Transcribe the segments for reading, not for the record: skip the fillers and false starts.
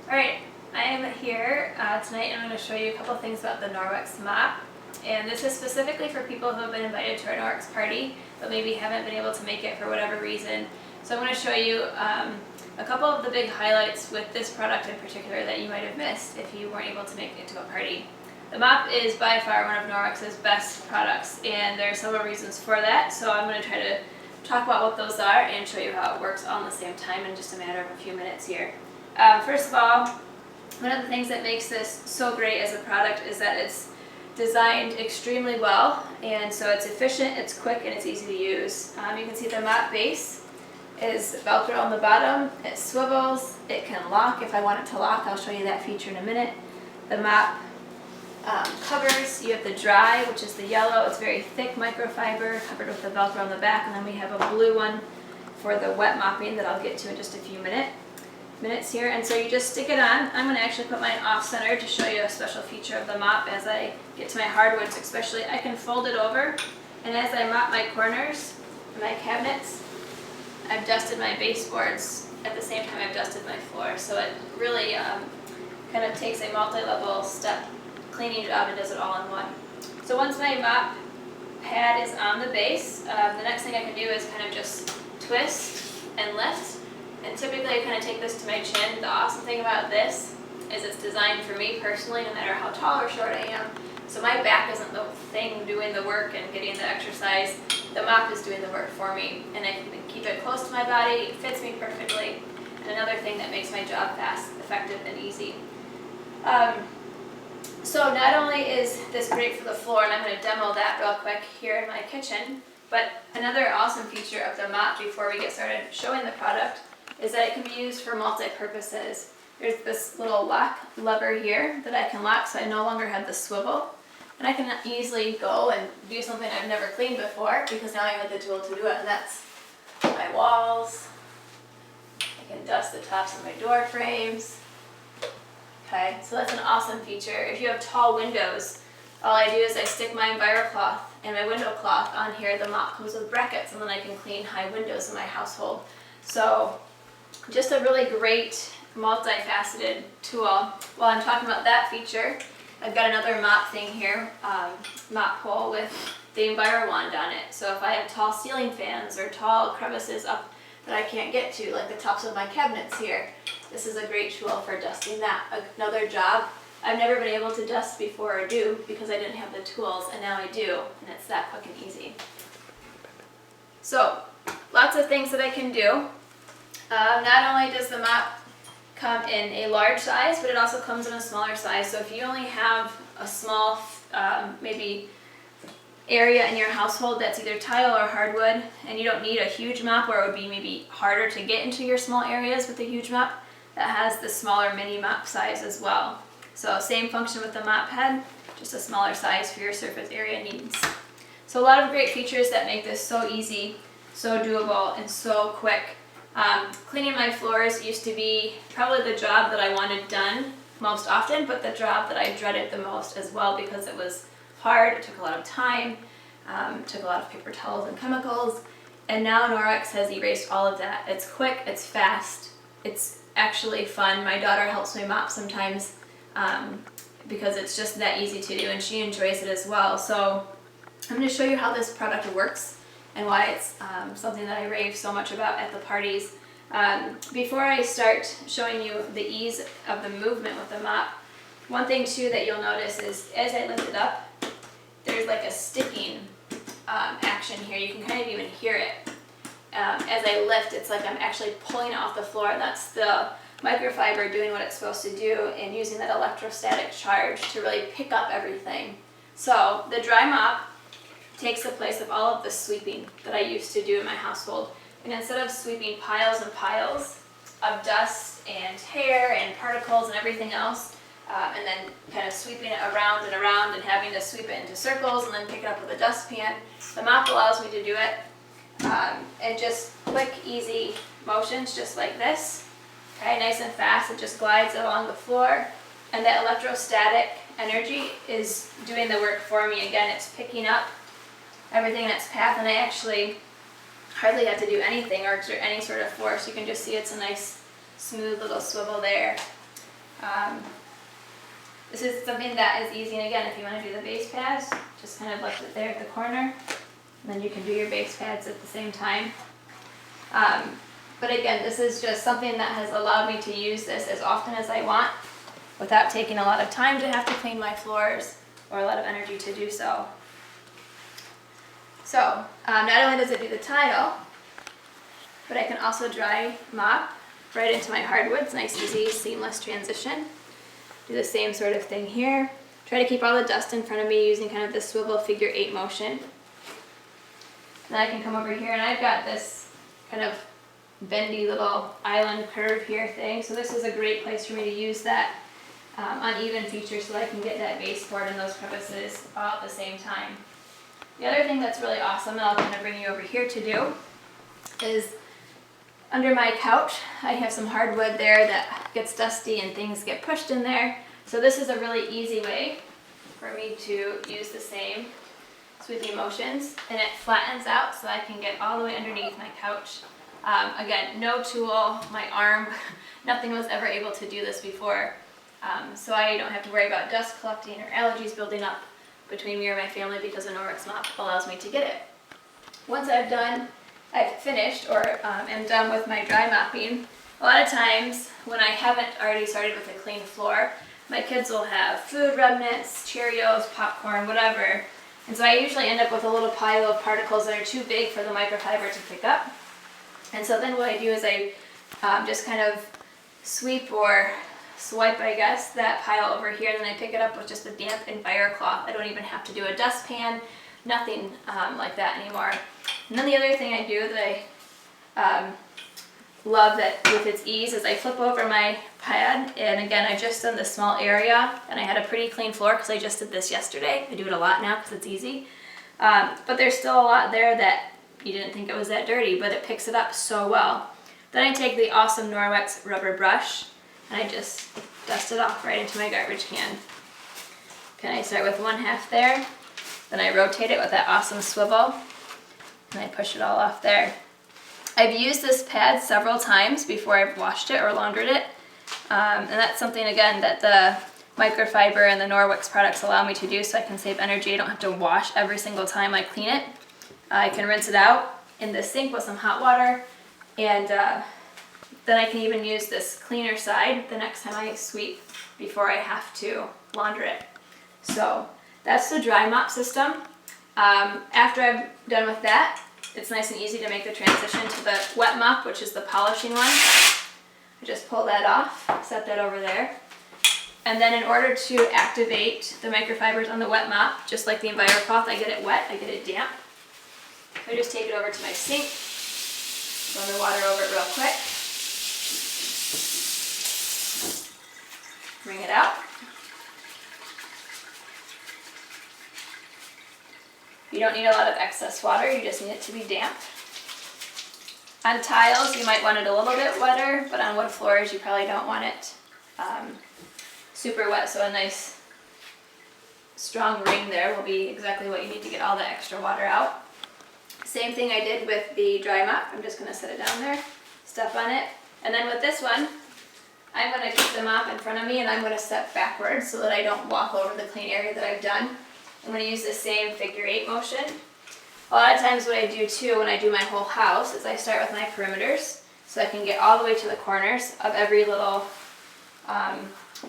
Alright, I am here tonight and I'm going to show you a couple things about the Norwex mop. And this is specifically for people who have been invited to our Norwex party, but maybe haven't been able to make it for whatever reason. So I'm going to show you a couple of the big highlights with this product in particular that you might have missed if you weren't able to make it to a party. The mop is by far one of Norwex's best products, and there are several reasons for that, so I'm going to try to talk about what those are and show you how it works all at the same time in just a matter of a few minutes here. First of all, one of the things that makes this so great as a product is that it's designed extremely well, and so it's efficient, it's quick, and it's easy to use. You can see the mop base is Velcro on the bottom, it swivels, it can lock if I want it to lock. I'll show you that feature in a minute. The mop covers, you have the dry, which is the yellow, it's very thick microfiber covered with the Velcro on the back, and then we have a blue one for the wet mopping that I'll get to in just a few minutes here. And so you just stick it on. I'm going to actually put mine off center to show you a special feature of the mop as I get to my hardwoods especially. I can fold it over, and as I mop my corners and my cabinets, I've dusted my baseboards at the same time I've dusted my floor. So it really kind of takes a multi-level step cleaning job and does it all in one. So once my mop pad is on the base, the next thing I can do is kind of just twist and lift. And typically I kind of take this to my chin. The awesome thing about this is it's designed for me personally, no matter how tall or short I am. So my back isn't the thing doing the work and getting the exercise. The mop is doing the work for me, and I can keep it close to my body. It fits me perfectly. And another thing that makes my job fast, effective, and easy. So not only is this great for the floor, and I'm going to demo that real quick here in my kitchen, but another awesome feature of the mop before we get started showing the product is that it can be used for multi-purposes. There's this little lock lever here that I can lock so I no longer have the swivel. And I can easily go and do something I've never cleaned before because now I have the tool to do it, and that's my walls. I can dust the tops of my door frames. Okay, so that's an awesome feature. If you have tall windows, all I do is I stick my EnviroCloth and my window cloth on here. The mop comes with brackets, and then I can clean high windows in my household. So just a really great multifaceted tool. While I'm talking about that feature, I've got another mop thing here, mop pole with the EnviroWand on it. So if I have tall ceiling fans or tall crevices up that I can't get to, like the tops of my cabinets here, this is a great tool for dusting that. Another job I've never been able to dust before or do because I didn't have the tools, and now I do, and it's that quick and easy. So lots of things that I can do. Not only does the mop come in a large size, but it also comes in a smaller size. So if you only have a small, maybe area in your household that's either tile or hardwood, and you don't need a huge mop, or it would be maybe harder to get into your small areas with a huge mop, that has the smaller mini mop size as well. So same function with the mop head, just a smaller size for your surface area needs. So a lot of great features that make this so easy, so doable, and so quick. Cleaning my floors used to be probably the job that I wanted done most often, but the job that I dreaded the most as well because it was hard, it took a lot of time, took a lot of paper towels and chemicals, and now Norwex has erased all of that. It's quick, it's fast, it's actually fun. My daughter helps me mop sometimes because it's just that easy to do, and she enjoys it as well. So I'm going to show you how this product works and why it's something that I rave so much about at the parties. Before I start showing you the ease of the movement with the mop, one thing too that you'll notice is as I lift it up, there's like a sticking action here. You can kind of even hear it. As I lift, it's like I'm actually pulling it off the floor. That's the microfiber doing what it's supposed to do and using that electrostatic charge to really pick up everything. So the dry mop takes the place of all of the sweeping that I used to do in my household. And instead of sweeping piles and piles of dust and hair and particles and everything else, and then kind of sweeping it around and having to sweep it into circles and then pick it up with a dustpan, the mop allows me to do it in just quick, easy motions, just like this. Okay, nice and fast. It just glides along the floor, and that electrostatic energy is doing the work for me. Again, it's picking up everything in its path, and I actually hardly have to do anything or exert any sort of force. You can just see it's a nice smooth little swivel there. This is something that is easy, and again, if you want to do the base pads, just kind of left it there at the corner, and then you can do your base pads at the same time. But again, this is just something that has allowed me to use this as often as I want without taking a lot of time to have to clean my floors or a lot of energy to do so. So, not only does it do the tile, but I can also dry mop right into my hardwoods. Nice, easy, seamless transition. Do the same sort of thing here. Try to keep all the dust in front of me using kind of this swivel figure 8 motion. Then I can come over here, and I've got this kind of bendy little island curve here thing. So this is a great place for me to use that uneven feature so I can get that baseboard and those crevices all at the same time. The other thing that's really awesome, and I'll kind of bring you over here to do, is under my couch, I have some hardwood there that gets dusty and things get pushed in there. So this is a really easy way for me to use the same sweeping motions, and it flattens out so I can get all the way underneath my couch. Again, no tool, my arm, nothing was ever able to do this before. So I don't have to worry about dust collecting or allergies building up between me or my family because a Norwex mop allows me to get it. Once I've finished or am done with my dry mopping, a lot of times when I haven't already started with a clean floor, my kids will have food remnants, Cheerios, popcorn, whatever. And so I usually end up with a little pile of particles that are too big for the microfiber to pick up. And so then what I do is I just kind of sweep or swipe, I guess, that pile over here, and then I pick it up with just a damp and fire cloth. I don't even have to do a dustpan, nothing like that anymore. And then the other thing I do that I love that with its ease is I flip over my pad, and again, I've just done this small area, and I had a pretty clean floor because I just did this yesterday. I do it a lot now because it's easy. But there's still a lot there that you didn't think it was that dirty, but it picks it up so well. Then I take the awesome Norwex rubber brush, and I just dust it off right into my garbage can. Okay, I start with one half there, then I rotate it with that awesome swivel, and I push it all off there. I've used this pad several times before I've washed it or laundered it, and that's something, again, that the microfiber and the Norwex products allow me to do so I can save energy. I don't have to wash every single time I clean it. I can rinse it out in the sink with some hot water, and then I can even use this cleaner side the next time I sweep before I have to launder it. So that's the dry mop system. After I'm done with that, it's nice and easy to make the transition to the wet mop, which is the polishing one. I just pull that off, set that over there. And then in order to activate the microfibers on the wet mop, just like the EnviroCloth, I get it wet, I get it damp. I just take it over to my sink, run the water over it real quick, wring it out. You don't need a lot of excess water, you just need it to be damp. On tiles, you might want it a little bit wetter, but on wood floors, you probably don't want it super wet, so a nice strong wring there will be exactly what you need to get all the extra water out. Same thing I did with the dry mop. I'm just going to set it down there, step on it, and then with this one, I'm going to keep the mop in front of me and I'm going to step backwards so that I don't walk over the clean area that I've done. I'm going to use the same figure 8 motion. A lot of times what I do too when I do my whole house is I start with my perimeters so I can get all the way to the corners of every little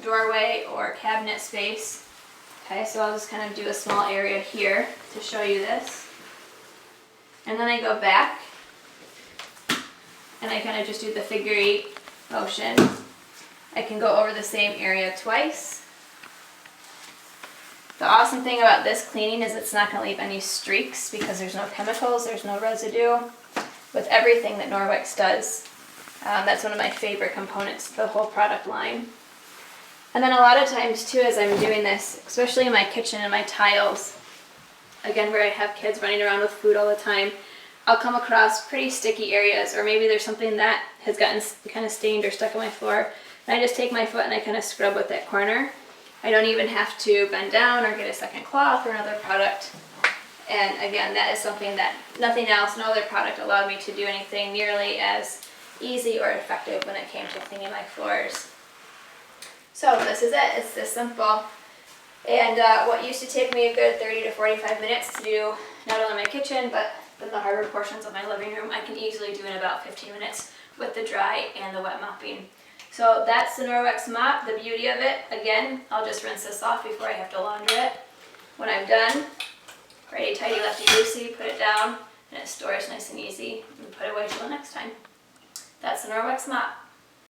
doorway or cabinet space. Okay, so I'll just kind of do a small area here to show you this. And then I go back and I kind of just do the figure 8 motion. I can go over the same area twice. The awesome thing about this cleaning is it's not going to leave any streaks because there's no chemicals, there's no residue. With everything that Norwex does, that's one of my favorite components, the whole product line. And then a lot of times too, as I'm doing this, especially in my kitchen and my tiles, again where I have kids running around with food all the time, I'll come across pretty sticky areas, or maybe there's something that has gotten kind of stained or stuck on my floor, and I just take my foot and I kind of scrub with that corner. I don't even have to bend down or get a second cloth or another product. And again, that is something that nothing else, no other product allowed me to do anything nearly as easy or effective when it came to cleaning my floors. So this is it, it's this simple. And what used to take me a good 30 to 45 minutes to do not only my kitchen, but the harder portions of my living room, I can easily do in about 15 minutes with the dry and the wet mopping. So that's the Norwex mop. The beauty of it, again, I'll just rinse this off before I have to launder it. When I'm done, righty tighty, lefty loosey, put it down, and it stores nice and easy, and put it away till the next time. That's the Norwex mop.